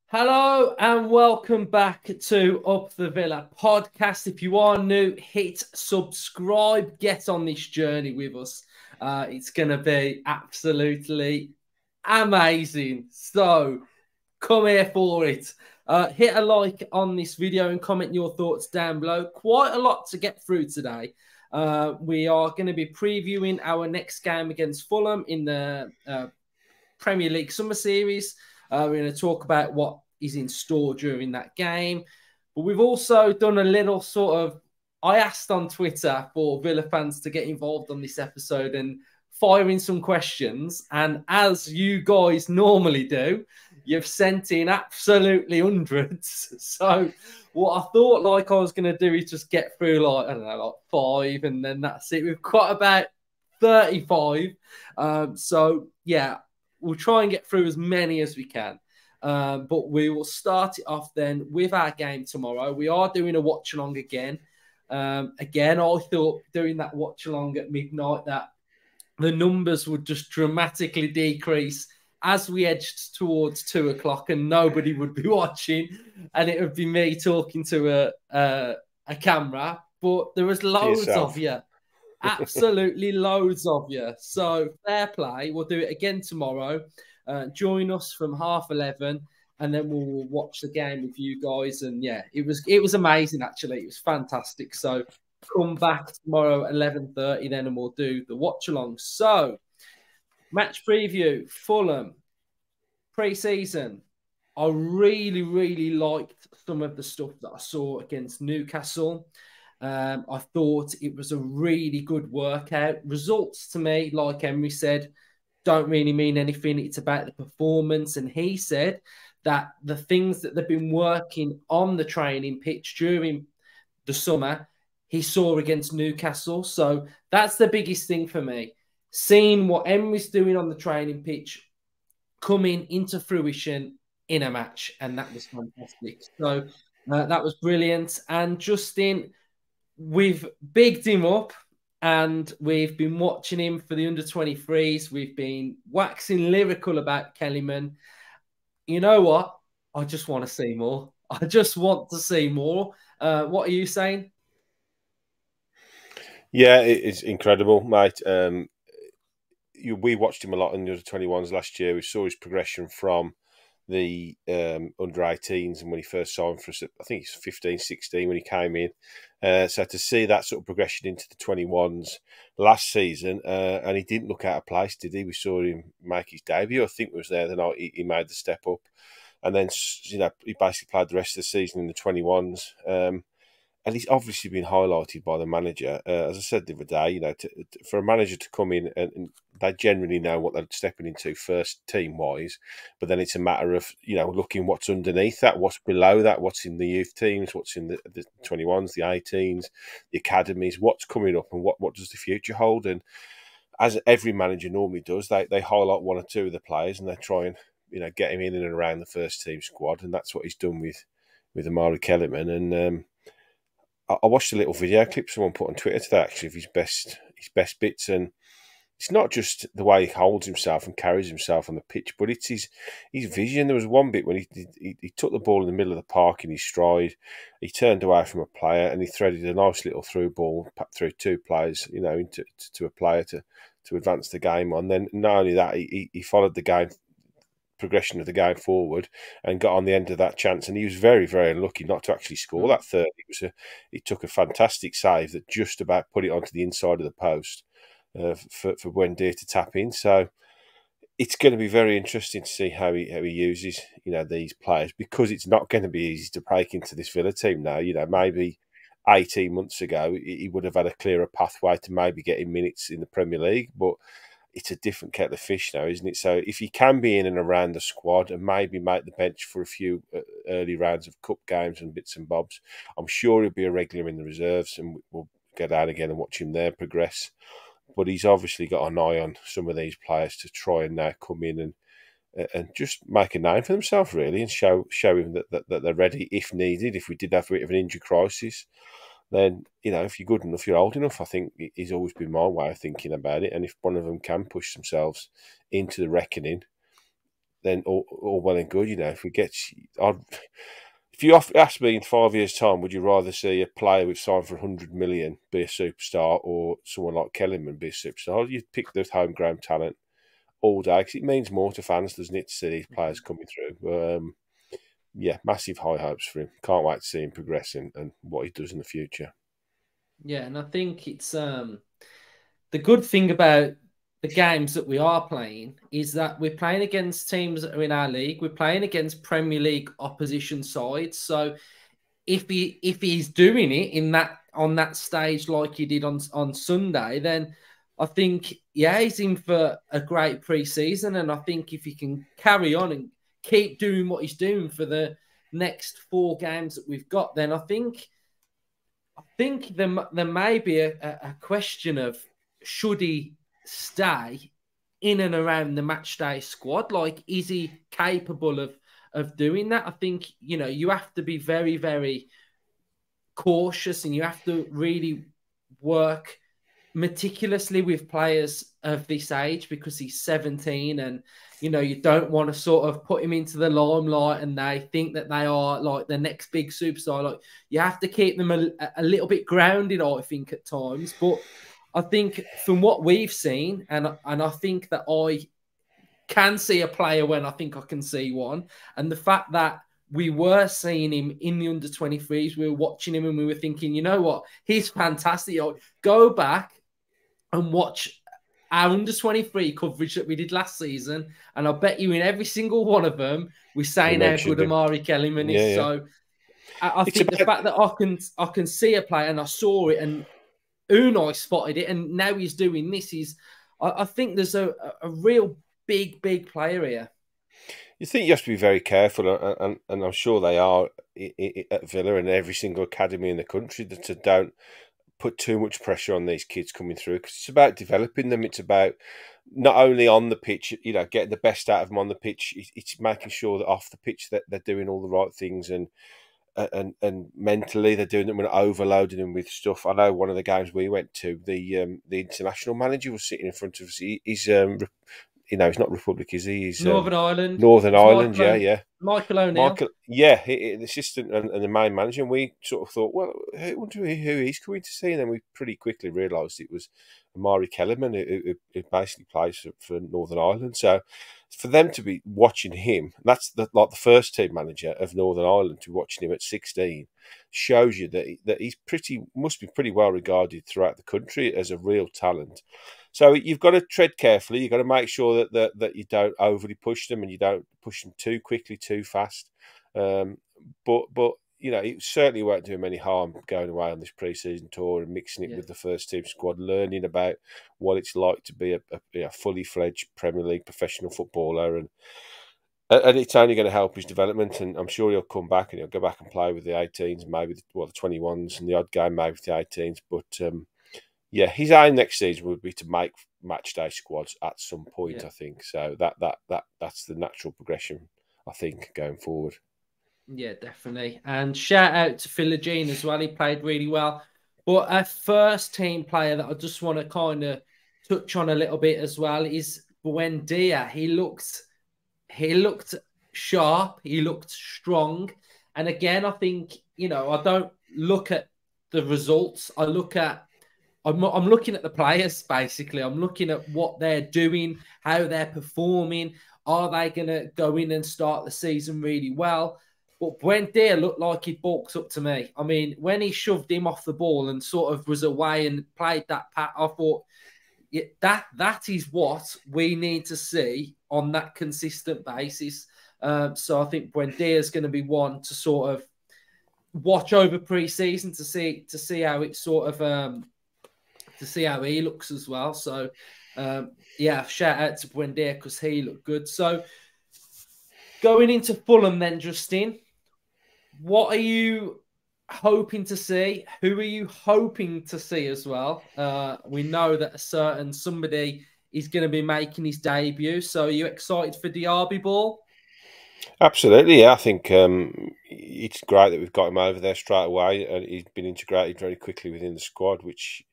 Hello and welcome back to Up the Villa podcast. If you are new, hit subscribe, get on this journey with us. It's going to be absolutely amazing. So come here for it. Hit a like on this video and comment your thoughts down below. Quite a lot to get through today. We are going to be previewing our next game against Fulham in the Premier League Summer Series. We're going to talk about what is in store during that game. But we've also done a little I asked on Twitter for Villa fans to get involved on this episode and fire in some questions. And as you guys normally do, you've sent in absolutely hundreds. So what I thought I was going to do is just get through like 5, and then that's it. We've got about 35. So yeah, we'll try and get through as many as we can. But we will start it off then with our game tomorrow. We are doing a watch along again. I thought doing that watch along at midnight that the numbers would just dramatically decrease as we edged towards 2 o'clock and nobody would be watching, and it would be me talking to a camera. But there was loads of you. Absolutely loads of you. So fair play. We'll do it again tomorrow. Join us from 11:30, and then we'll watch the game with you guys. And yeah, it was amazing, actually. It was fantastic. So come back tomorrow at 11:30 then, and we'll do the watch along. So match preview, Fulham, pre-season. I really, really liked some of the stuff that I saw against Newcastle. I thought it was a really good workout. Results to me, like Emery said, don't really mean anything. It's about the performance. And he said that the things that they've been working on the training pitch during the summer, he saw against Newcastle. So that's the biggest thing for me. Seeing what Emery's doing on the training pitch coming into fruition in a match. And that was fantastic. So that was brilliant. And Justin, we've bigged him up. And we've been watching him for the under-23s. We've been waxing lyrical about Kellyman. You know what? I just want to see more. I just want to see more. What are you saying? Yeah, it's incredible, mate. We watched him a lot in the under-21s last year. We saw his progression from the under-18s, and when he first saw him for, I think he's 15, 16 when he came in. So to see that sort of progression into the 21s last season, and he didn't look out of place, did he? We saw him make his debut. I think it was there the night he made the step up. And then, he basically played the rest of the season in the 21s. And he's obviously been highlighted by the manager. As I said the other day, for a manager to come in and they generally know what they're stepping into first team-wise, but then it's a matter of, looking what's underneath that, what's below that, what's in the youth teams, what's in the 21s, the 18s, the academies, what's coming up and what does the future hold. And as every manager normally does, they highlight one or two of the players and they try and, get him in and around the first team squad. And that's what he's done with Amari Kellyman. And I watched a little video clip someone put on Twitter today, actually, of his best bits, and it's not just the way he holds himself and carries himself on the pitch, but it's his vision. There was one bit when he took the ball in the middle of the park in his stride, he turned away from a player and he threaded a nice little through ball through two players, into a player to advance the game on. Then not only that, he followed the game progression of the game forward and got on the end of that chance, and he was very, very unlucky not to actually score that third. He took a fantastic save that just about put it onto the inside of the post for Buendia to tap in. So it's going to be very interesting to see how he uses these players, because it's not going to be easy to break into this Villa team now. Maybe 18 months ago he would have had a clearer pathway to maybe getting minutes in the Premier League, but it's a different kettle of fish now, isn't it? So if he can be in and around the squad and maybe make the bench for a few early rounds of cup games and bits and bobs, I'm sure he'll be a regular in the reserves, and we'll get out again and watch him there progress. But he's obviously got an eye on some of these players to try and now come in and just make a name for themselves, really, and show him that they're ready if needed, if we did have a bit of an injury crisis. then, if you're good enough, you're old enough. I think it's always been my way of thinking about it. And if one of them can push themselves into the reckoning, then all well and good. If we get, if you ask me in 5 years' time, would you rather see a player we've signed for 100 million be a superstar, or someone like Kellerman be a superstar? You'd pick the homegrown talent all day, because it means more to fans, doesn't it, to see these players coming through. Yeah, massive high hopes for him. Can't wait to see him progress and what he does in the future. Yeah, and I think it's the good thing about the games that we are playing is that we're playing against teams that are in our league. We're playing against Premier League opposition sides. So if he's doing it on that stage like he did on Sunday, then I think he's in for a great pre-season. And I think if he can carry on and keep doing what he's doing for the next 4 games that we've got, then I think there may be a question of should he stay in and around the match day squad? Like, is he capable of doing that? I think, you have to be very, very cautious, and you have to really work meticulously with players of this age, because he's 17, and you don't want to sort of put him into the limelight and they think that they are like the next big superstar. Like, you have to keep them a little bit grounded, I think, at times. But I think from what we've seen, and I think that I can see a player when I think I can see one, and the fact that we were seeing him in the under-23s, we were watching him and we were thinking, you know what, he's fantastic. Go back and watch our under-23 coverage that we did last season, and I bet you in every single one of them, we're saying how good Amari Kellyman is. So I think the fact that I can see a player, and I saw it, and Unai spotted it, and now he's doing this, I think there's a real big player here. You think you have to be very careful, and I'm sure they are at Villa and every single academy in the country, that don't put too much pressure on these kids coming through, because it's about developing them. It's about not only on the pitch, getting the best out of them on the pitch. It's making sure that off the pitch that they're doing all the right things, and mentally they're doing them and overloading them with stuff. I know one of the games we went to, the international manager was sitting in front of us. He's he's not Republic, is he? He's Northern Ireland. Northern Ireland, yeah. Michael O'Neill. The assistant and the main manager. And we sort of thought, well, I wonder who he's coming to see. And then we pretty quickly realised it was Amari Kellerman, who basically plays for Northern Ireland. So for them to be watching him, that's like the first team manager of Northern Ireland, to be watching him at 16, shows you that he's must be pretty well regarded throughout the country as a real talent. So you've got to tread carefully. You've got to make sure that you don't overly push them, and you don't push them too quickly, too fast. But it certainly won't do him any harm going away on this pre-season tour and mixing it with the first team squad, learning about what it's like to be a fully fledged Premier League professional footballer, and it's only going to help his development. And I'm sure he'll come back and he'll go back and play with the 18s, maybe the 21s, and the odd game maybe with the 18s. But his aim next season would be to make match day squads at some point. I think so. That's the natural progression, I think, going forward. Yeah, definitely. And shout out to Philogene as well. He played really well. But a first team player that I just want to kind of touch on a little bit as well is Buendia. He looked sharp. He looked strong. And again, I think, I don't look at the results. I'm looking at the players, basically. I'm looking at what they're doing, how they're performing. Are they going to go in and start the season really well? But Buendia looked like he bulks up to me. I mean, when he shoved him off the ball and sort of was away and played that pat, I thought that is what we need to see on that consistent basis. So I think Buendia is going to be one to sort of watch over pre-season to see how it sort of to see how he looks as well. So shout out to Buendia because he looked good. So going into Fulham then, Justin, what are you hoping to see? Who are you hoping to see as well? We know that a certain somebody is going to be making his debut. So are you excited for Diaby ball? Absolutely, yeah. I think it's great that we've got him over there straight away, and he's been integrated very quickly within the squad, which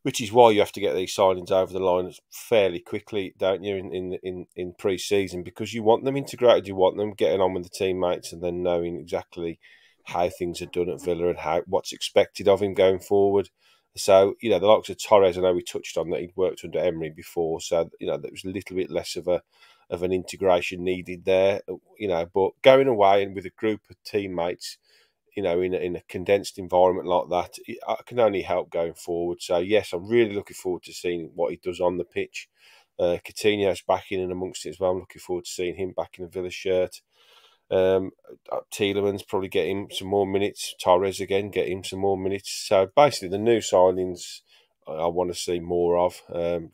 is why you have to get these signings over the line fairly quickly, don't you? In pre-season, because you want them integrated, you want them getting on with the teammates, and then knowing exactly how things are done at Villa and how what's expected of him going forward. So, the likes of Torres, I know we touched on that he'd worked under Emery before, so there was a little bit less of an integration needed there, but going away and with a group of teammates, in a condensed environment like that, I can only help going forward. So yes, I'm really looking forward to seeing what he does on the pitch. Coutinho's back in and amongst it as well. I'm looking forward to seeing him back in a Villa shirt. Tielemans probably get him some more minutes. Torres again, get him some more minutes. So basically, the new signings I want to see more of,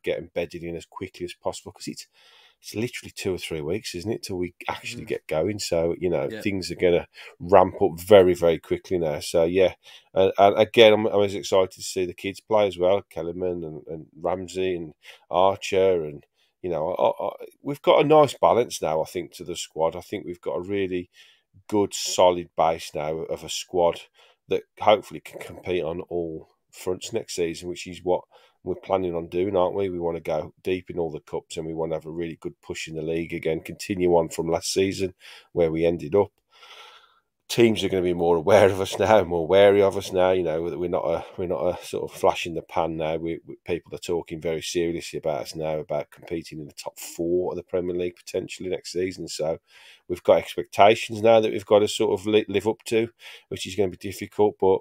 get embedded in as quickly as possible, because it's literally 2 or 3 weeks, isn't it, till we actually get going? So, things are going to ramp up very, very quickly now. So, yeah. And again, I'm as excited to see the kids play as well. Kellerman and Ramsey and Archer. And, we've got a nice balance now, I think, to the squad. I think we've got a really good, solid base now of a squad that hopefully can compete on all fronts next season, which is what we're planning on doing, aren't we? We want to go deep in all the cups, and we want to have a really good push in the league again, continue on from last season where we ended up. Teams are going to be more aware of us now, more wary of us now. We're not a sort of flash in the pan now. People are talking very seriously about us now, about competing in the top 4 of the Premier League potentially next season. So we've got expectations now that we've got to sort of live up to, which is going to be difficult. But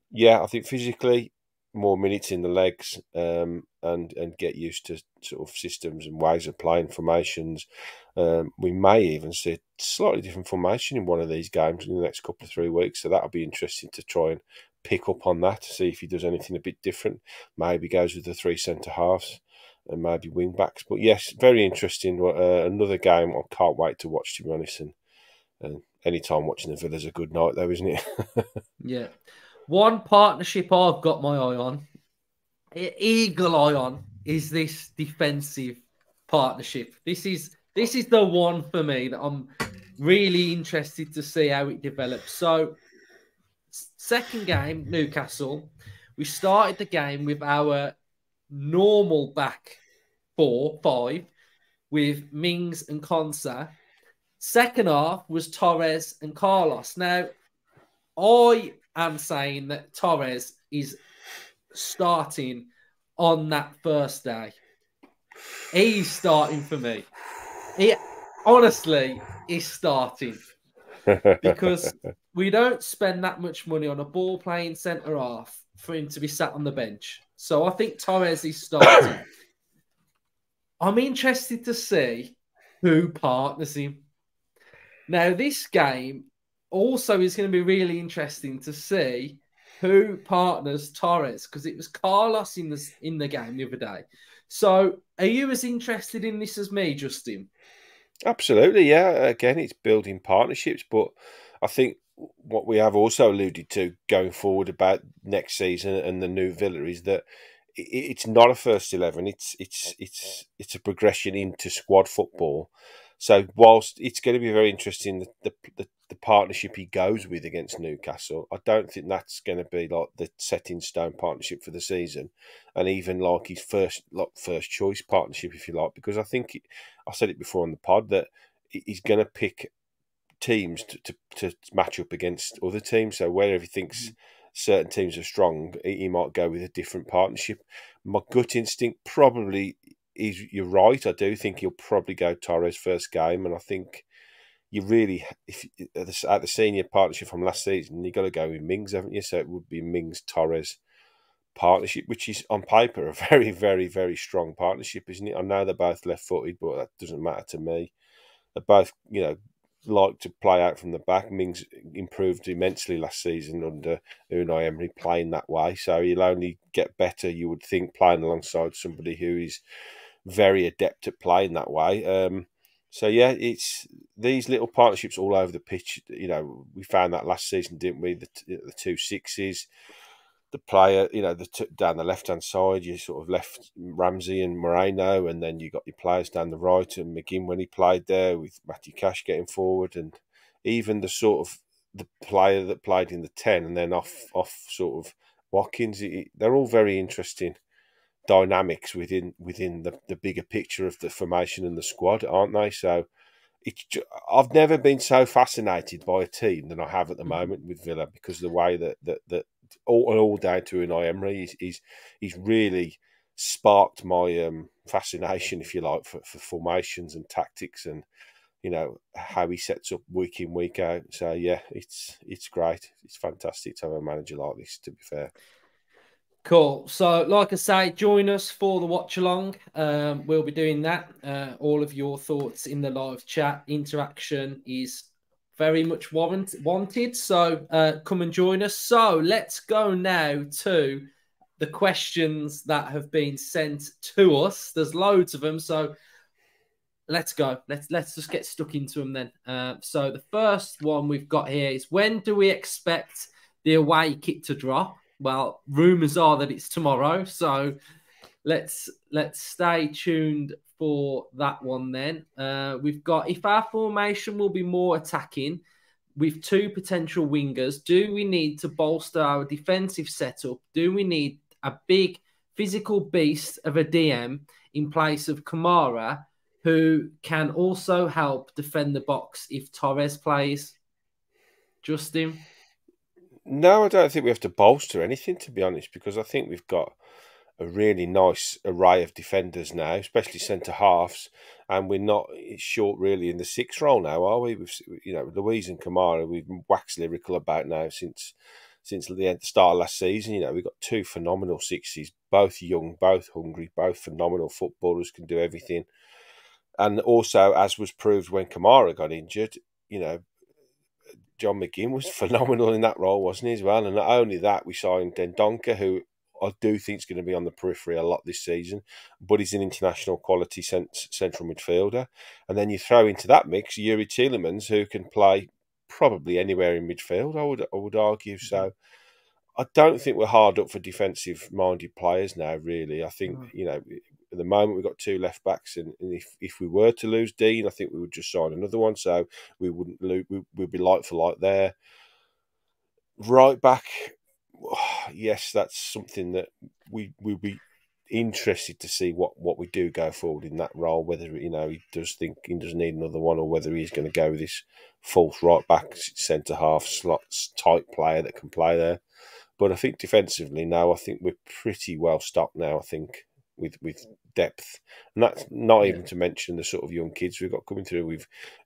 yeah, I think physically, more minutes in the legs, and get used to sort of systems and ways of playing, formations. We may even see a slightly different formation in one of these games in the next couple of 3 weeks. So that'll be interesting to try and pick up on that, to see if he does anything a bit different. Maybe goes with the 3 centre halves and maybe wing backs. But yes, very interesting. Another game I can't wait to watch, to be honest. And any time watching the Villa's a good night, though, isn't it? Yeah. One partnership I've got my eye on, eagle eye on, is this defensive partnership. This is the one for me that I'm really interested to see how it develops. So, second game, Newcastle, we started the game with our normal back 4-5 with Mings and Konsa. Second half was Torres and Carlos. Now, I am saying that Torres is starting on that first day. He's starting for me. He honestly is starting, because we don't spend that much money on a ball playing centre half for him to be sat on the bench. So I think Torres is starting. I'm interested to see who partners him. Now, this game also is going to be really interesting to see who partners Torres, because it was Carlos in the game the other day. So, are you as interested in this as me, Justin? Absolutely, yeah. Again, it's building partnerships, but I think what we have also alluded to going forward about next season and the new Villa is that it's not a first 11. It's a progression into squad football. So whilst it's going to be very interesting, the partnership he goes with against Newcastle, I don't think that's going to be like the set in stone partnership for the season, and even like his first choice partnership, if you like, because I think I said it before on the pod that he's going to pick teams to match up against other teams. So wherever he thinks certain teams are strong, he might go with a different partnership. My gut instinct probably is you're right. I do think he'll probably go Torres first game, and I think you really, if at the senior partnership from last season, you got to go with Mings, haven't you? So it would be Mings Torres partnership, which is on paper a very, very, very strong partnership, isn't it? I know they're both left-footed, but that doesn't matter to me. They're both, like to play out from the back. Mings improved immensely last season under Unai Emery playing that way, so he'll only get better, you would think, playing alongside somebody who is very adept at playing that way. So yeah, it's these little partnerships all over the pitch. We found that last season, didn't we? The 2 6s. the player, down the left-hand side, you sort of left Ramsey and Moreno, and then you got your players down the right, and McGinn when he played there, with Matty Cash getting forward, and even the sort of the player that played in the 10 and then off sort of Watkins. They're all very interesting dynamics within the bigger picture of the formation and the squad, aren't they? So I've never been so fascinated by a team than I have at the moment with Villa, because the way that all down to Unai Emery, he's really sparked my fascination, if you like, for formations and tactics, and how he sets up week in, week out. So yeah, it's great. It's fantastic to have a manager like this, to be fair. Cool. So, like I say, join us for the watch along. We'll be doing that. All of your thoughts in the live chat. Interaction is very much wanted. So, come and join us. So, let's go now to the questions that have been sent to us. There's loads of them. So, let's go. Let's just get stuck into them then. So, the first one we've got here is, when do we expect the away kit to drop? Well, rumours are that it's tomorrow, so let's stay tuned for that one then. We've got, if our formation will be more attacking with two potential wingers, do we need to bolster our defensive setup? Do we need a big physical beast of a DM in place of Kamara, who can also help defend the box if Torres plays? Justin? No, I don't think we have to bolster anything, to be honest, because I think we've got a really nice array of defenders now, especially centre halves, and we're not short really in the 6 role now, are we? We've, Louise and Kamara, we've waxed lyrical about now since the start of last season. We've got 2 phenomenal 6s, both young, both hungry, both phenomenal footballers, can do everything. And also, as was proved when Kamara got injured, John McGinn was phenomenal in that role, wasn't he, as well? And not only that, we signed Dendoncker, who I do think is going to be on the periphery a lot this season, but he's an international quality central midfielder. And then you throw into that mix Yuri Tielemans, who can play probably anywhere in midfield, I would argue. So I don't think we're hard up for defensive-minded players now, really. I think, at the moment we've got 2 left backs, and if we were to lose Dean, I think we would just sign another one, so we wouldn't lose. We'd be like for like there. Right back, yes, that's something that we'd be interested to see what we do go forward in that role. Whether he does think he does need another one, or whether he's going to go with this false right back, centre half slots type player that can play there. But I think defensively now, I think we're pretty well stocked now. I think with depth, and that's not even to mention the sort of young kids we've got coming through.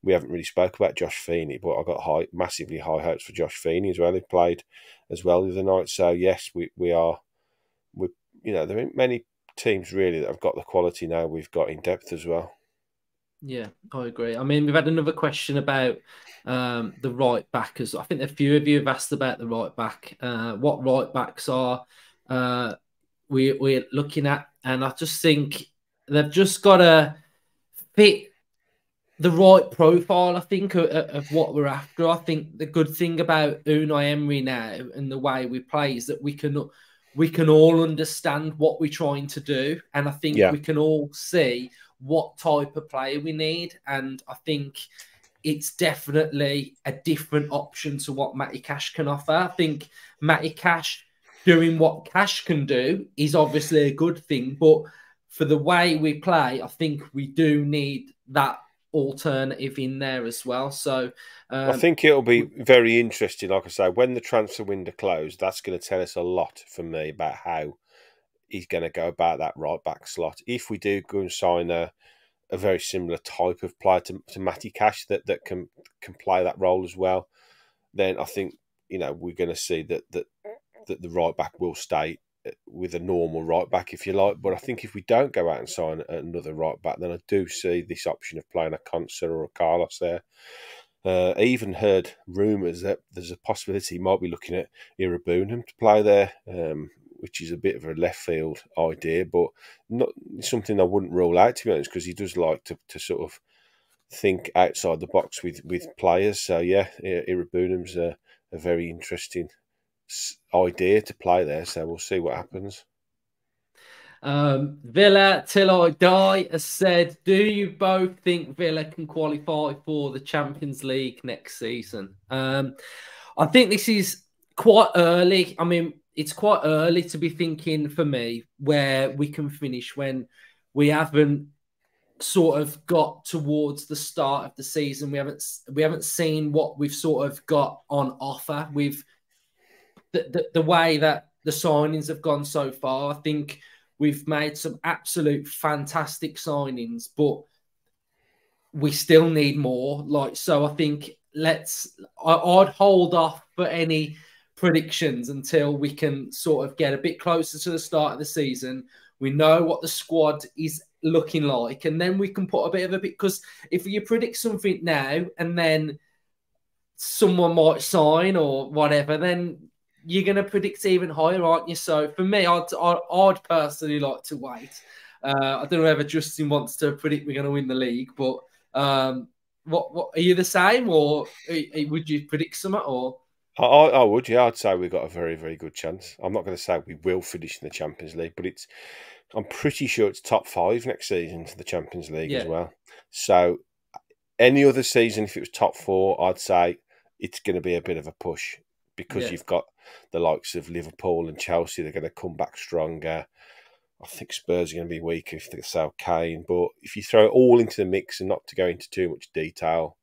We haven't really spoke about Josh Feeney, but I got massively high hopes for Josh Feeney as well. He played as well the other night, so yes, we are. There aren't many teams really that have got the quality now we've got in depth as well. Yeah, I agree. I mean, we've had another question about the right backers. I think a few of you have asked about the right back. What right backs are we're looking at? And I just think they've just got to fit the right profile, I think, of what we're after. I think the good thing about Unai Emery now and the way we play is that we can all understand what we're trying to do. And I think we can all see what type of player we need. And I think it's definitely a different option to what Matty Cash can offer. I think Matty Cash doing what Cash can do is obviously a good thing. But for the way we play, I think we do need that alternative in there as well. So I think it'll be very interesting. Like I say, when the transfer window closed, that's going to tell us a lot for me about how he's going to go about that right back slot. If we do go and sign a very similar type of player to Matty Cash that can play that role as well, then I think we're going to see that the right back will stay with a normal right back, if you like. But I think if we don't go out and sign another right back, then I do see this option of playing a Concert or a Carlos there. I even heard rumours that there's a possibility he might be looking at Irabunam to play there, which is a bit of a left field idea, but not something I wouldn't rule out, to be honest, because he does like to sort of think outside the box with players. So yeah, Irabunam's a very interesting idea to play there. So we'll see what happens. Villa Till I Die has said, do you both think Villa can qualify for the Champions League next season? I think this is quite early. I mean, it's quite early to be thinking, for me, where we can finish when we haven't sort of got towards the start of the season. We haven't seen what we've sort of got on offer with the way that the signings have gone so far. I think we've made some absolute fantastic signings, but we still need more. So I think I'd hold off for any predictions until we can sort of get a bit closer to the start of the season. We know what the squad is looking like, and then we can put a bit of because if you predict something now and then someone might sign or whatever, then you're going to predict even higher, aren't you? So for me, I'd personally like to wait. I don't know whether Justin wants to predict we're going to win the league, but what are you the same, or would you predict something? Or I would, yeah. I'd say we've got a very, very good chance. I'm not going to say we will finish in the Champions League, but I'm pretty sure it's top 5 next season to the Champions League as well. So any other season, if it was top 4, I'd say it's going to be a bit of a push because you've got the likes of Liverpool and Chelsea. They're going to come back stronger. I think Spurs are going to be weaker if they sell Kane. But if you throw it all into the mix and not to go into too much detail,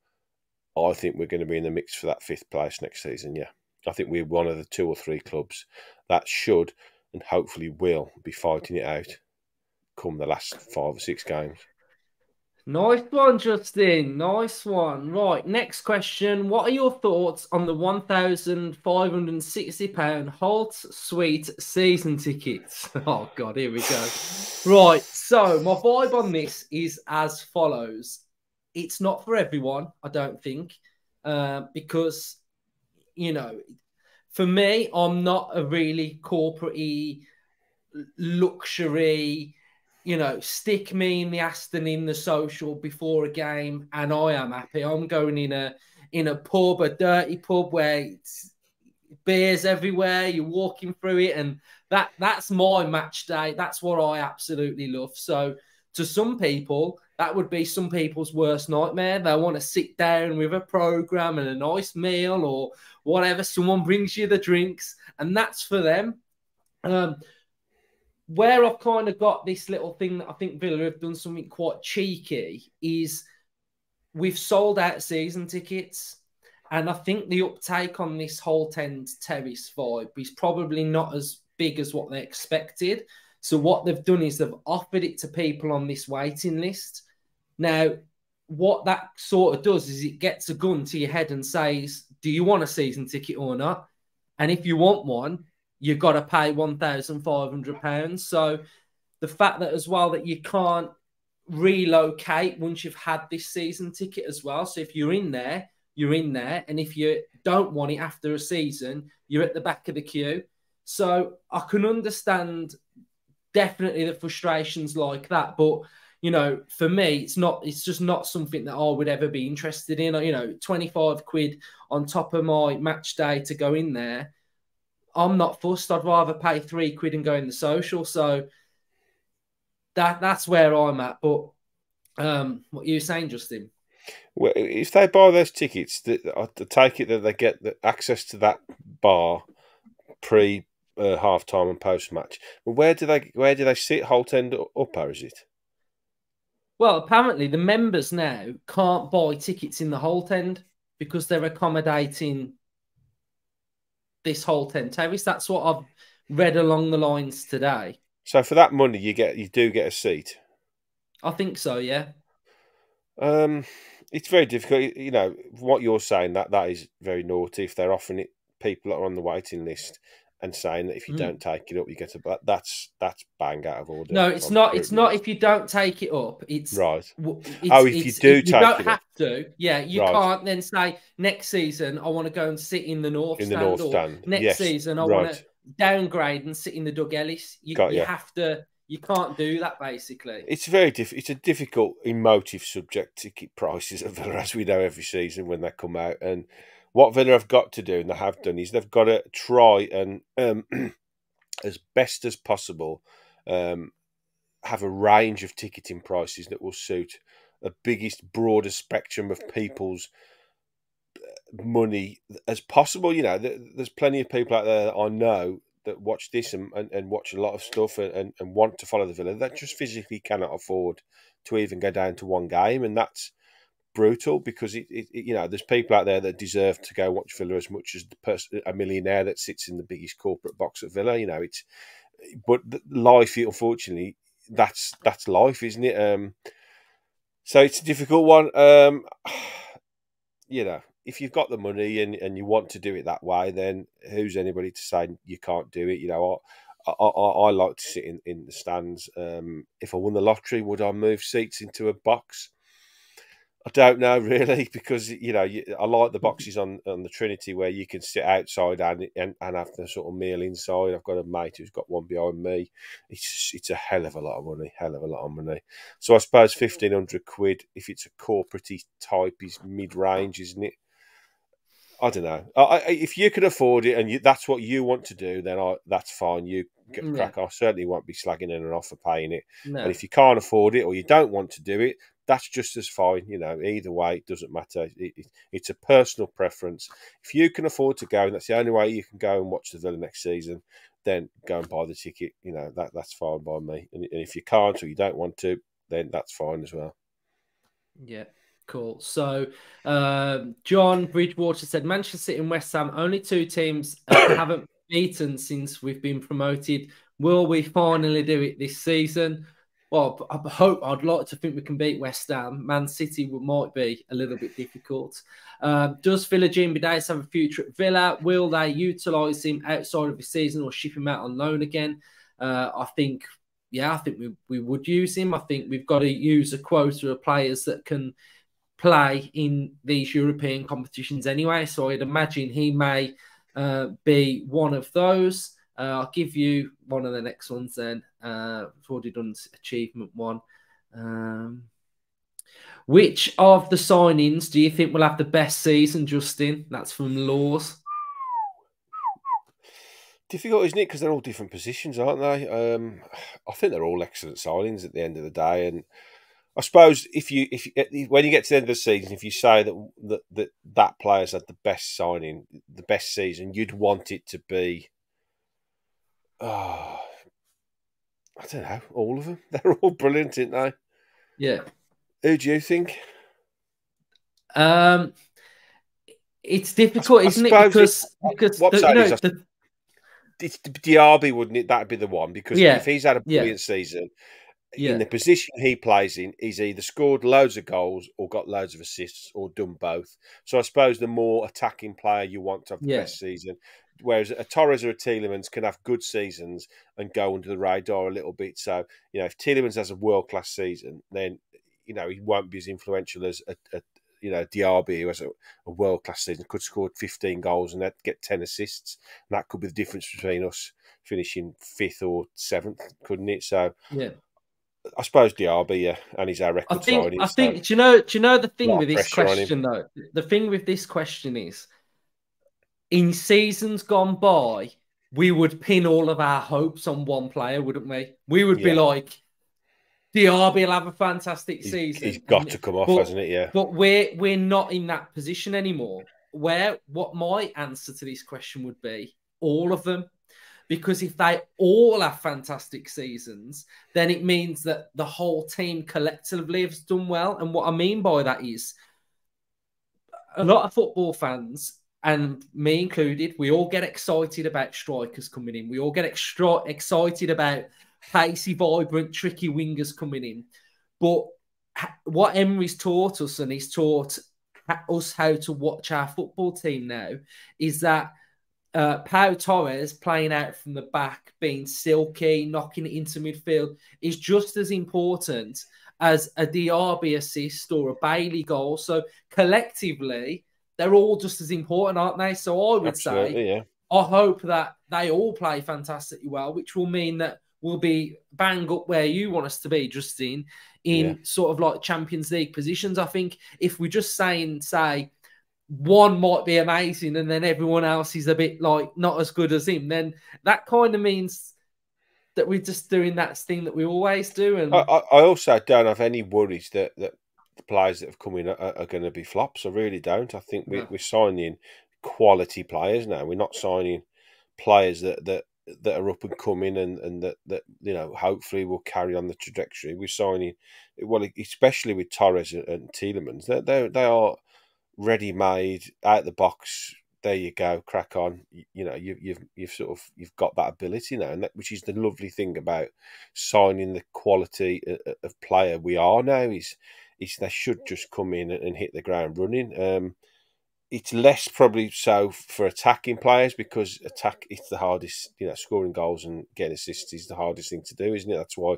I think we're going to be in the mix for that 5th place next season, yeah. I think we're one of the 2 or 3 clubs that should and hopefully will be fighting it out come the last 5 or 6 games. Nice one, Justin. Nice one. Right, next question. What are your thoughts on the £1,560 Holt Suite season tickets? Oh, God, here we go. Right, so my vibe on this is as follows. It's not for everyone, I don't think, because, for me, I'm not a really corporate-y, luxury, stick me in the Aston in the social before a game and I am happy. I'm going in a pub, a dirty pub where it's beers everywhere, you're walking through it, and that's my match day. That's what I absolutely love. So to some people, that would be some people's worst nightmare. They want to sit down with a program and a nice meal or whatever. Someone brings you the drinks, and that's for them. Where I've kind of got this little thing that I think Villa have done something quite cheeky is we've sold out season tickets. And I think the uptake on this Holt End Terrace vibe is probably not as big as what they expected. So what they've done is they've offered it to people on this waiting list. Now, what that sort of does is it gets a gun to your head and says, do you want a season ticket or not? And if you want one, you've got to pay £1,500. So the fact that as well that you can't relocate once you've had this season ticket as well. So if you're in there, you're in there. And if you don't want it after a season, you're at the back of the queue. So I can understand definitely the frustrations like that. But, for me, it's just not something that I would ever be interested in. 25 quid on top of my match day to go in there. I'm not fussed. I'd rather pay £3 and go in the social. So that's where I'm at. But what are you saying, Justin? Well, if they buy those tickets, I take it that they get the access to that bar pre half time and post match. But where do they sit? Holt End upper, is it? Well, apparently the members now can't buy tickets in the Holt End because they're accommodating this Holt End Terrace. That's what I've read along the lines today. So for that money, you do get a seat. I think so, yeah. It's very difficult. What you're saying that is very naughty. If they're offering it people that are on the waiting list and saying that if you don't take it up, you get a that's bang out of order. No, it's not. It's not if you don't take it up. It's right. If you do, you don't have to. Yeah, you right. can't then say next season I want to go and sit in the north stand. Next season I want to downgrade and sit in the Doug Ellis. You have to. You can't do that, basically. It's it's a difficult, emotive subject, ticket prices, as we know every season when they come out. And what Villa have got to do, and they have done, is they've got to try and, as best as possible, have a range of ticketing prices that will suit the biggest, broadest spectrum of people's money as possible. You know, there's plenty of people out there that I know that watch this and watch a lot of stuff and want to follow the Villa that just physically cannot afford to even go down to one game, and that's brutal because you know, there's people out there that deserve to go watch Villa as much as a millionaire that sits in the biggest corporate box at Villa. You know, but life, unfortunately, that's life, isn't it? So it's a difficult one. You know, if you've got the money and you want to do it that way, then who's anybody to say you can't do it? You know, I like to sit in the stands. If I won the lottery, would I move seats into a box? I don't know really, because you know, I like the boxes on the Trinity where you can sit outside and have the sort of meal inside. I've got a mate who's got one behind me. It's a hell of a lot of money, So I suppose £1,500 if it's a corporate type is mid range, isn't it? I don't know. If you can afford it and that's what you want to do, then that's fine. You get crack. I certainly won't be slagging anyone off for paying it. No. And if you can't afford it or you don't want to do it, that's just as fine. You know, either way, it doesn't matter. It's a personal preference. If you can afford to go, and that's the only way you can go and watch the Villa next season, then go and buy the ticket. You know, that's fine by me. And if you can't or you don't want to, then that's fine as well. Yeah. Cool. So, John Bridgewater said Manchester City and West Ham, only two teams haven't beaten since we've been promoted. Will we finally do it this season? Well, I'd like to think we can beat West Ham. Man City might be a little bit difficult. Does Villa Jimmy Davis have a future at Villa? Will they utilise him outside of the season or ship him out on loan again? I think we would use him. I think we've got to use a quota of players that can play in these European competitions anyway. So I'd imagine he may be one of those. I'll give you one of the next ones then. I've already done achievement one. Which of the signings do you think will have the best season, Justin? That's from Laws. Difficult, isn't it? Because they're all different positions, aren't they? I think they're all excellent signings at the end of the day. And I suppose when you get to the end of the season, if you say that player's had the best signing, the best season, you'd want it to be, I don't know, all of them. They're all brilliant, aren't they? Yeah. Who do you think? It's difficult, isn't it? Because Diaby, wouldn't it? That'd be the one, because if he's had a brilliant season, in the position he plays in, he's either scored loads of goals or got loads of assists or done both. So I suppose the more attacking player you want to have the best season, whereas a Torres or a Tielemans can have good seasons and go under the radar a little bit. So, you know, if Tielemans has a world-class season, then, you know, he won't be as influential as Diaby, who has a world-class season, could score 15 goals and get 10 assists. And that could be the difference between us finishing 5th or 7th, couldn't it? So, yeah. I suppose Diaby, and he's our record signing. I think. Do you know the thing with this question though? The thing with this question is, in seasons gone by, we would pin all of our hopes on one player, wouldn't we? We would be like, Diaby will have a fantastic season. He's got to come off, hasn't it? Yeah. But we're not in that position anymore. What my answer to this question would be, all of them. Because if they all have fantastic seasons, then it means that the whole team collectively has done well. And what I mean by that is, a lot of football fans, and me included, we all get excited about strikers coming in. We all get excited about pacey, vibrant, tricky wingers coming in. But what Emery's taught us, and he's taught us how to watch our football team now, is that Pau Torres playing out from the back, being silky, knocking it into midfield, is just as important as a Diaby assist or a Bailey goal. So collectively, they're all just as important, aren't they? So I would say, I hope that they all play fantastically well, which will mean that we'll be bang up where you want us to be, Justin, in sort of like Champions League positions. I think if we just say one might be amazing and then everyone else is a bit like not as good as him, then that kind of means that we're just doing that thing that we always do. I, And I I also don't have any worries that the players that have come in are going to be flops. I really don't. I think no, we're signing quality players now. We're not signing players that are up and coming and that hopefully will carry on the trajectory. We're signing, well, especially with Torres and Tielemans. They are ready made out the box. There you go, crack on. You've got that ability now, and which is the lovely thing about signing the quality of player we are now. Is they should just come in and hit the ground running. It's less probably so for attacking players because it's the hardest. Scoring goals and getting assists is the hardest thing to do, isn't it? That's why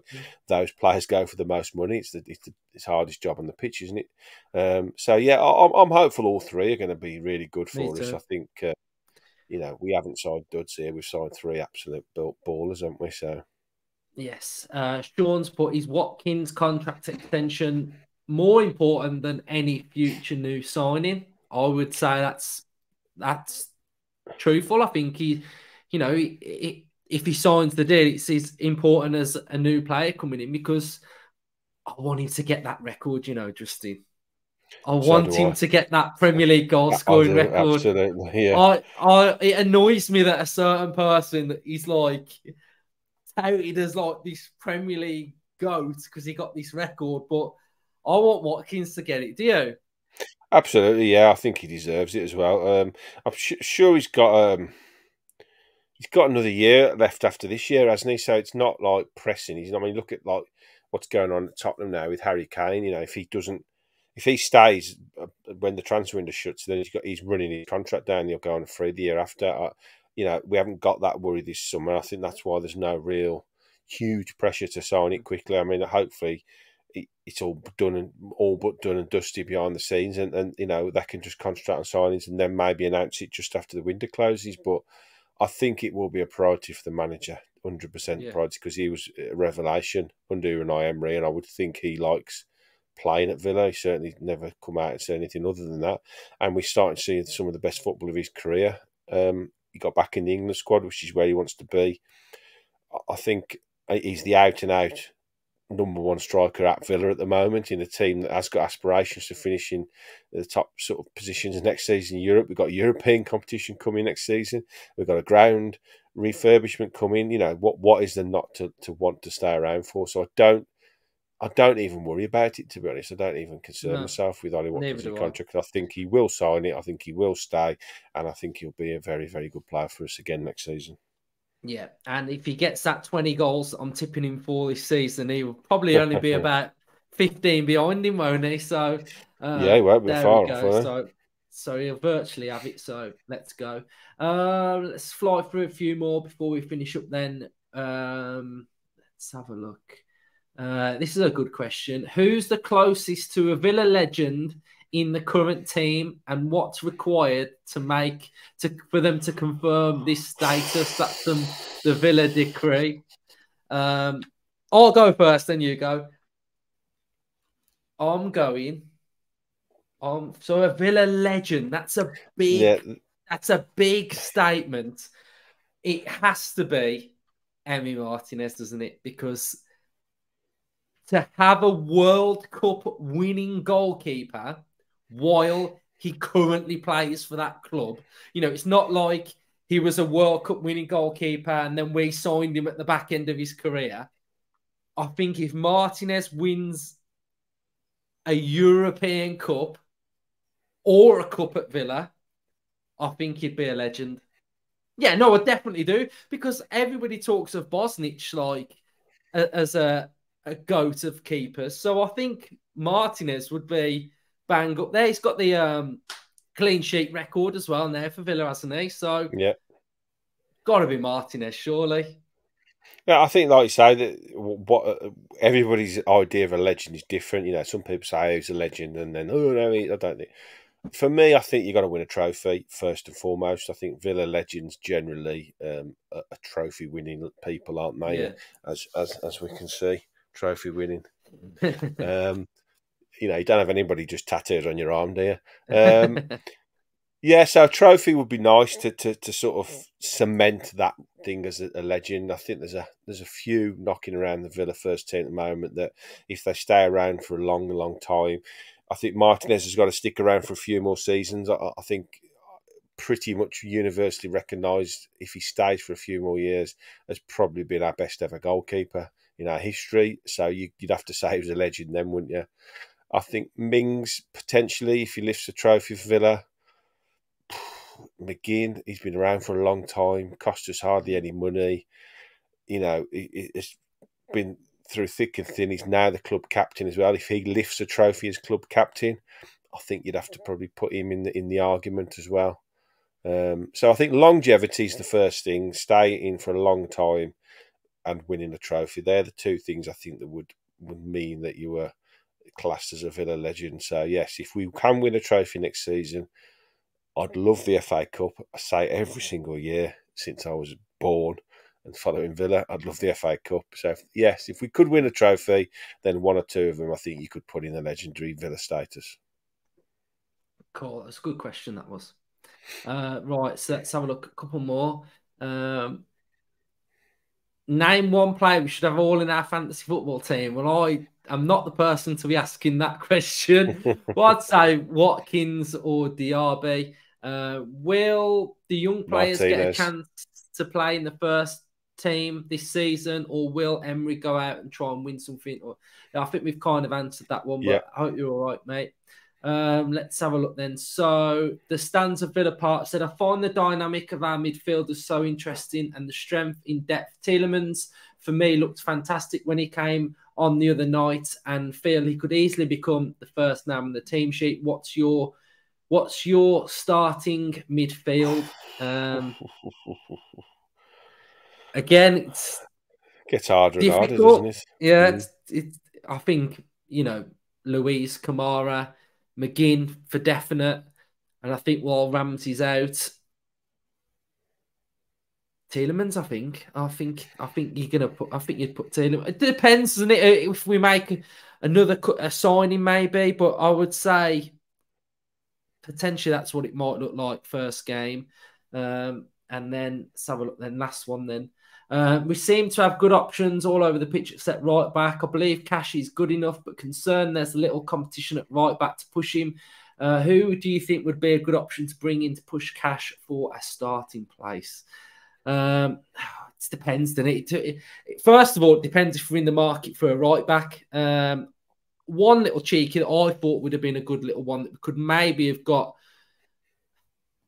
those players go for the most money. It's the hardest job on the pitch, isn't it? So yeah, I'm hopeful all three are going to be really good me for us. too. I think we haven't signed duds here. We've signed three absolute ballers, haven't we? So Yes. Sean's put, is Watkins' contract extension more important than any future new signing? I would say that's truthful. I think if he signs the deal, it's as important as a new player coming in because I want him to get that record, Justin. I so want do him I. to get that Premier League goal I scoring do record. absolutely. Yeah. It annoys me that a certain person is like touted as like this Premier League goat because he got this record, but I want Watkins to get it. Do you? Absolutely, yeah. I think he deserves it as well. I'm sure he's got another year left after this year, hasn't he? So it's not like pressing. I mean, look at like what's going on at Tottenham now with Harry Kane. If he stays when the transfer window shuts, then he's running his contract down. He'll go on free the year after. We haven't got that worry this summer. I think that's why there's no real huge pressure to sign it quickly. I mean, hopefully it's all but done and dusty behind the scenes, and they can just concentrate on signings and then maybe announce it just after the window closes. But I think it will be a priority for the manager, 100% Yeah. priority, because he was a revelation under Unai Emery, and I would think he likes playing at Villa. He certainly never come out and said anything other than that. And we're starting to see some of the best football of his career. He got back in the England squad, which is where he wants to be. I think he's the out and out number one striker at Villa at the moment in a team that has got aspirations to finish in the top sort of positions next season in Europe. We've got European competition coming next season. We've got a ground refurbishment coming. What is there not to want to stay around for? So I don't even worry about it, to be honest. I don't even concern No, myself with Ollie neither Watkins' do I. contract. I think he will sign it. I think he will stay, and I think he'll be a very, very good player for us again next season. Yeah, and if he gets that 20 goals, I'm tipping him for this season. He will probably only be about 15 behind him, won't he? So Yeah, he won't be there we far off, go. will he? So he'll virtually have it. So let's go. Let's fly through a few more before we finish up. Then let's have a look. This is a good question. Who's the closest to a Villa legend in the current team, and what's required for them to confirm this status? That's the Villa decree. I'll go first, then you go. I'm going. So a Villa legend. Yeah, That's a big statement. It has to be Emi Martinez, doesn't it? Because to have a World Cup winning goalkeeper while he currently plays for that club. It's not like he was a World Cup winning goalkeeper and then we signed him at the back end of his career. I think if Martinez wins a European Cup or a cup at Villa, I think he'd be a legend. Yeah, no, I definitely do because everybody talks of Bosnich like as a goat of keepers. So I think Martinez would be bang up there. He's got the clean sheet record as well now for Villa, hasn't he? So yeah. got to be Martinez, surely. Yeah, I think, like you say, that what everybody's idea of a legend is different. Some people say he's a legend, and then no, I don't think. For me, I think you got to win a trophy first and foremost. I think Villa legends generally are trophy winning people, aren't they? Yeah. As we can see, trophy winning. You don't have anybody just tattooed on your arm, do you? Yeah, so a trophy would be nice to sort of cement that thing as a legend. I think there's a few knocking around the Villa first team at the moment that if they stay around for a long time, I think Martinez has got to stick around for a few more seasons. I think pretty much universally recognised if he stays for a few more years has probably been our best ever goalkeeper in our history. So you'd have to say he was a legend then, wouldn't you? I think Mings potentially if he lifts a trophy for Villa. McGinn, he's been around for a long time, cost us hardly any money. You know, it's been through thick and thin. He's now the club captain as well. If he lifts a trophy as club captain, I think you'd have to probably put him in the argument as well. So I think longevity is the first thing. Stay in for a long time and winning a trophy. They're the two things I think that would mean that you were classed as a Villa legend. So yes, if we can win a trophy next season, I'd love the FA Cup. I say every single year since I was born and following Villa, I'd love the FA Cup. So, yes, if we could win a trophy, then one or two of them I think you could put in the legendary Villa status. Cool. That's a good question, that was. Right, so let's have a look. A couple more. Name one player we should have all in our fantasy football team. Well, I'm not the person to be asking that question. But I'd say Watkins or Diaby. Will the young players get a Martinez. chance to play in the first team this season, or will Emery go out and try and win something? I think we've kind of answered that one, Yeah. but I hope you're all right, mate. Let's have a look then. So the stands of Villa Park said, I find the dynamic of our midfielders so interesting and the strength in depth. Tielemans, for me, looked fantastic when he came on the other night and feel he could easily become the first name on the team sheet. What's your starting midfield? Again, it's Gets harder and harder, doesn't difficult. it? Yeah, it's I think, Louise, Kamara, McGinn for definite. And I think while Ramsey's out, Tielemans, I think you're gonna put. I think you'd put Tielemans. It depends, doesn't it? If we make another signing, maybe. But I would say potentially that's what it might look like first game. And then let's have a look. Then last one. Then we seem to have good options all over the pitch except right back. I believe Cash is good enough, but concerned there's a little competition at right back to push him. Who do you think would be a good option to bring in to push Cash for a starting place? It depends, doesn't it? First of all, it depends if we're in the market for a right back. One little cheeky that I thought would have been a good little one that we could maybe have got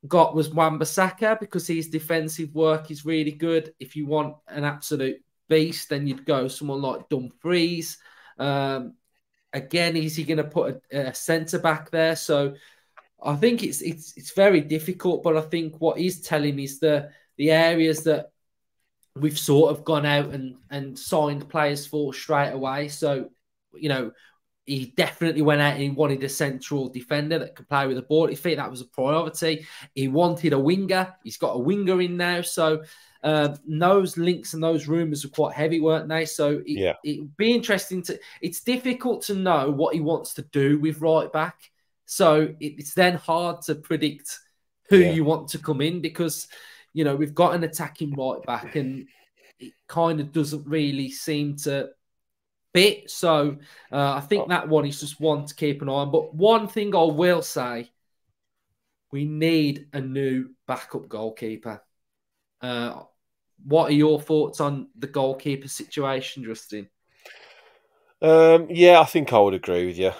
was Wan-Bissaka because his defensive work is really good. If you want an absolute beast, then you'd go someone like Dumfries. Again, is he going to put a centre back there? So I think it's very difficult, but I think what he's telling is the areas that we've sort of gone out and signed players for straight away. So, he definitely went out and he wanted a central defender that could play with the ball. I think that was a priority. He wanted a winger. He's got a winger in now. So those links and those rumours were quite heavy, weren't they? So it'd be interesting it's difficult to know what he wants to do with right back. So it's then hard to predict who you want to come in because, we've got an attacking right back and it kind of doesn't really seem to fit. So I think that one is just one to keep an eye on. But one thing I will say, we need a new backup goalkeeper. What are your thoughts on the goalkeeper situation, Justin? Yeah, I think I would agree with you.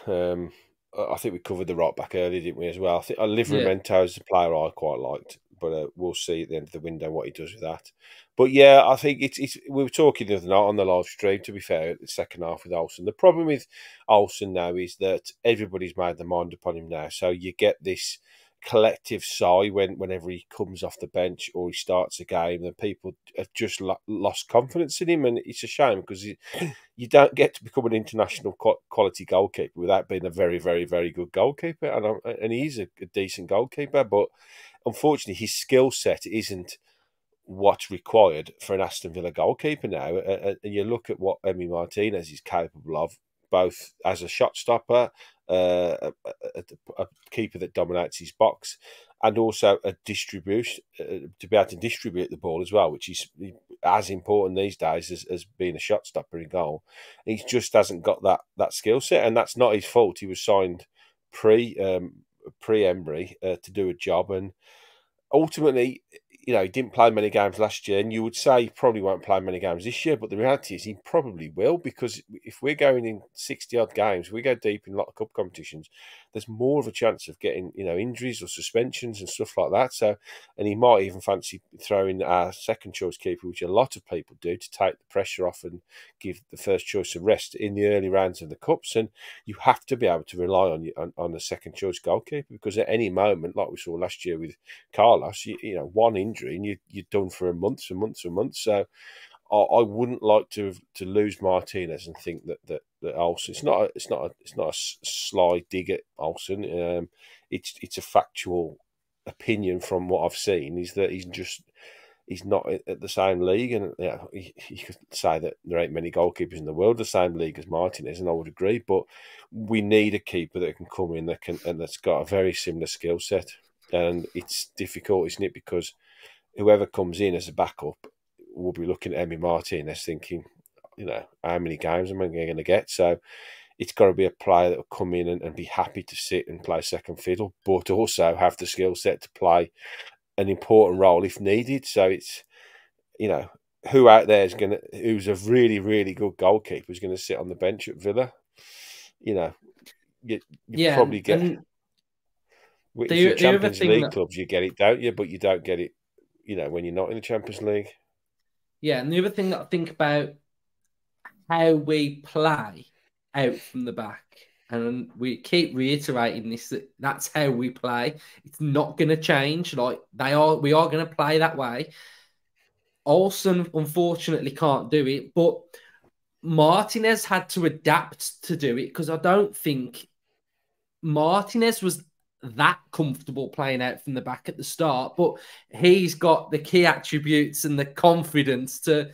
I think we covered the right back earlier, didn't we, as well? I think Livramento is a player I quite liked, but we'll see at the end of the window what he does with that. But yeah, I think it's we were talking the other night on the live stream, to be fair, the second half with Olsen. The problem with Olsen now is that everybody's made their mind upon him now. So you get this collective sigh whenever he comes off the bench or he starts a game, and people have just lost confidence in him, and it's a shame because you don't get to become an international quality goalkeeper without being a very, very, very good goalkeeper, and he's a decent goalkeeper, but unfortunately his skill set isn't what's required for an Aston Villa goalkeeper now. And you look at what Emi Martinez is capable of, both as a shot stopper, a keeper that dominates his box, and also a distribution to be able to distribute the ball as well, which is as important these days as being a shot stopper in goal. He just hasn't got that skill set, and that's not his fault. He was signed pre Embry to do a job, and ultimately, he didn't play many games last year, and you would say he probably won't play many games this year, but the reality is he probably will, because if we're going in 60-odd games, we go deep in a lot of cup competitions, there's more of a chance of getting, injuries or suspensions and stuff like that. So, and he might even fancy throwing our second choice keeper, which a lot of people do, to take the pressure off and give the first choice a rest in the early rounds of the cups. And you have to be able to rely on the second choice goalkeeper, because at any moment, like we saw last year with Carlos, one injury and you're done for months and months and months. So I wouldn't like to lose Martinez and think that Olsen. It's not a sly dig at Olsen. It's a factual opinion from what I've seen. Is that he's not at the same league, and you could say that there ain't many goalkeepers in the world the same league as Martinez, and I would agree. But we need a keeper that can come in that's got a very similar skill set, and it's difficult, isn't it? Because whoever comes in as a backup will be looking at Emi Martinez thinking, how many games am I going to get? So it's got to be a player that will come in and be happy to sit and play second fiddle, but also have the skill set to play an important role if needed. So it's, who out there who's a really, really good goalkeeper is going to sit on the bench at Villa. You probably get... And if you're Champions League clubs, you get it, don't you? But you don't get it, when you're not in the Champions League. Yeah, and the other thing that I think about how we play out from the back, and we keep reiterating this, that's how we play. It's not going to change. We are going to play that way. Olsen unfortunately can't do it, but Martinez had to adapt to do it, because I don't think Martinez was that comfortable playing out from the back at the start, but he's got the key attributes and the confidence to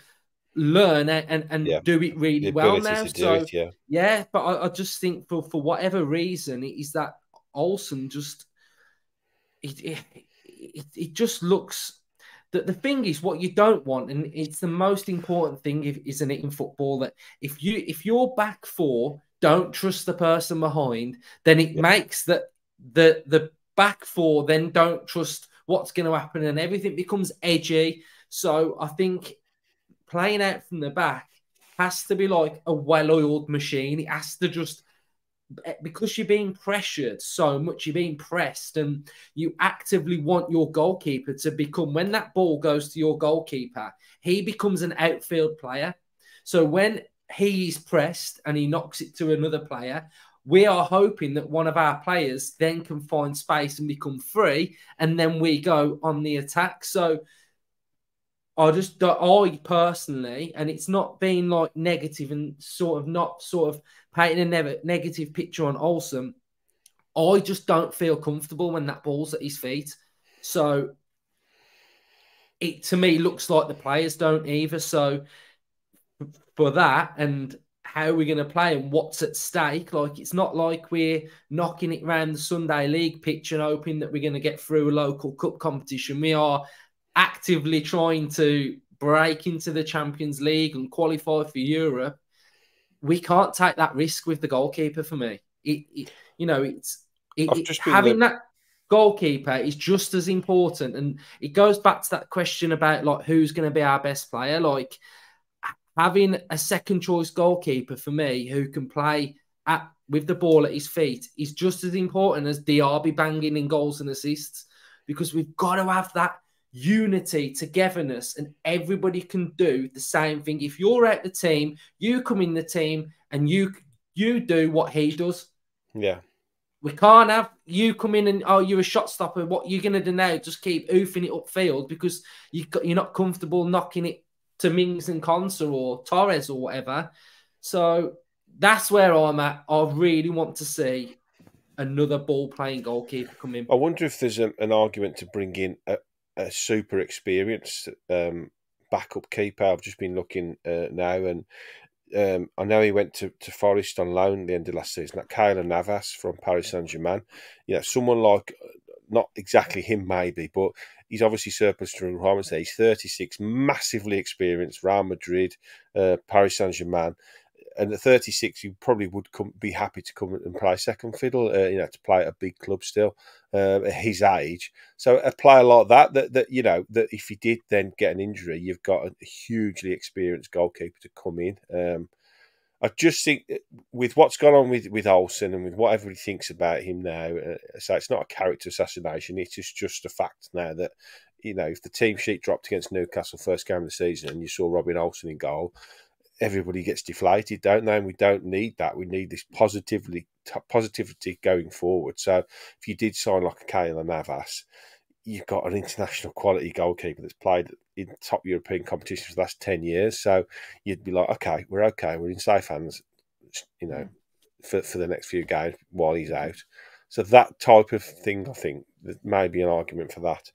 learn and do it really well now. So yeah, but I just think for whatever reason, it is that Olsen just it just looks. The thing is, what you don't want, and it's the most important thing, isn't it, in football, that if your back four don't trust the person behind, then it makes that the back four then don't trust what's going to happen, and everything becomes edgy. So I think playing out from the back has to be like a well-oiled machine. It has to just, because you're being pressured so much, you're being pressed, and you actively want your goalkeeper to become, when that ball goes to your goalkeeper, he becomes an outfield player. So when he's pressed and he knocks it to another player, we are hoping that one of our players then can find space and become free, and then we go on the attack. So I personally, and it's not being like negative and not painting a negative picture on Olsen, I just don't feel comfortable when that ball's at his feet. So it, to me, looks like the players don't either. So for that, and how we're going to play and what's at stake, like, it's not like we're knocking it around the Sunday League pitch and hoping that we're going to get through a local cup competition. We are actively trying to break into the Champions League and qualify for Europe. We can't take that risk with the goalkeeper. For me, having that goalkeeper is just as important, and it goes back to that question about like who's going to be our best player. Like, having a second choice goalkeeper for me who can play with the ball at his feet is just as important as Diaby banging in goals and assists, because we've got to have that unity, togetherness, and everybody can do the same thing. If you're out the team, you come in the team and you do what he does. Yeah. We can't have you come in and, you're a shot stopper. What you're going to do now, just keep oofing it upfield because you're not comfortable knocking it to Mings and Konsa or Torres or whatever. So that's where I'm at. I really want to see another ball-playing goalkeeper come in. I wonder if there's an argument to bring in a super experienced backup keeper. I've just been looking now, and I know he went to Forest on loan at the end of last season. That Keylor Navas from Paris Saint-Germain. Someone like, not exactly him maybe, but he's obviously surplus to requirements there. He's 36, massively experienced, Real Madrid, Paris Saint-Germain. And at 36, you probably would be happy to come and play second fiddle, to play at a big club still at his age. So a player like that if he did then get an injury, you've got a hugely experienced goalkeeper to come in. I just think with what's gone on with Olsen and with what everybody thinks about him now, so it's not a character assassination. It is just a fact now that, if the team sheet dropped against Newcastle first game of the season and you saw Robin Olsen in goal, everybody gets deflated, don't they? And we don't need that. We need this positivity going forward. So if you did sign like a Keylor Navas, you've got an international quality goalkeeper that's played in top European competitions for the last 10 years. So you'd be like, okay. We're in safe hands, for the next few games while he's out. So that type of thing, I think, there may be an argument for that.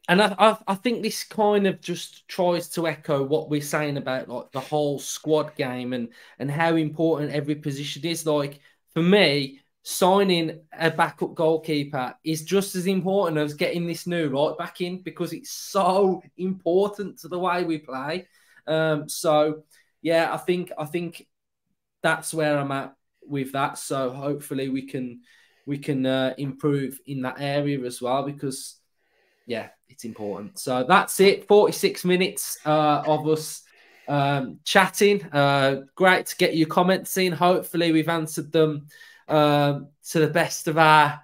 And I think this kind of just tries to echo what we're saying about like the whole squad game and how important every position is. Like for me, signing a backup goalkeeper is just as important as getting this new right back in, because it's so important to the way we play. So yeah, I think that's where I'm at with that. So hopefully we can improve in that area as well, because yeah, it's important. So that's it. 46 minutes of us chatting. Great to get your comments in. Hopefully we've answered them to the best of our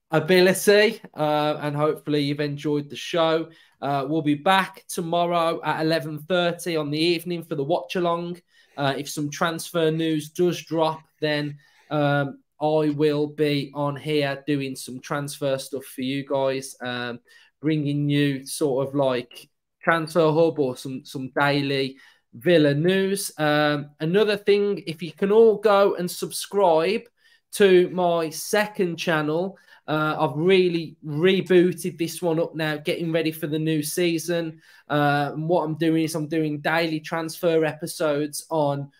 ability, and hopefully you've enjoyed the show. We'll be back tomorrow at 11:30 on the evening for the watch along. If some transfer news does drop, then I will be on here doing some transfer stuff for you guys, bringing you sort of like Transfer Hub or some daily Villa news. Another thing, if you can all go and subscribe to my second channel. I've really rebooted this one up now, getting ready for the new season. And what I'm doing is I'm doing daily transfer episodes on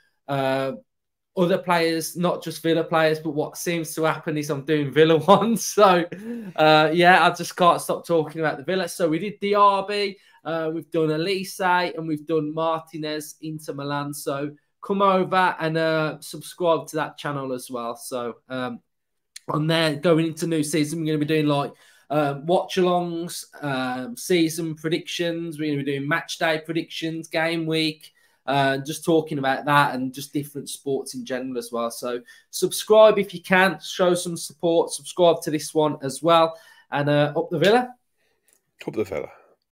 other players, not just Villa players, but what seems to happen is I'm doing Villa ones. So, yeah, I just can't stop talking about the Villa. So we did Diaby, we've done Elise, and we've done Martinez, Inter Milan. So come over and subscribe to that channel as well. So on there, going into new season, we're going to be doing like watch-alongs, season predictions. We're going to be doing match day predictions, game week, just talking about that and just different sports in general as well. So subscribe if you can, show some support, subscribe to this one as well. And up the Villa. Up the Villa.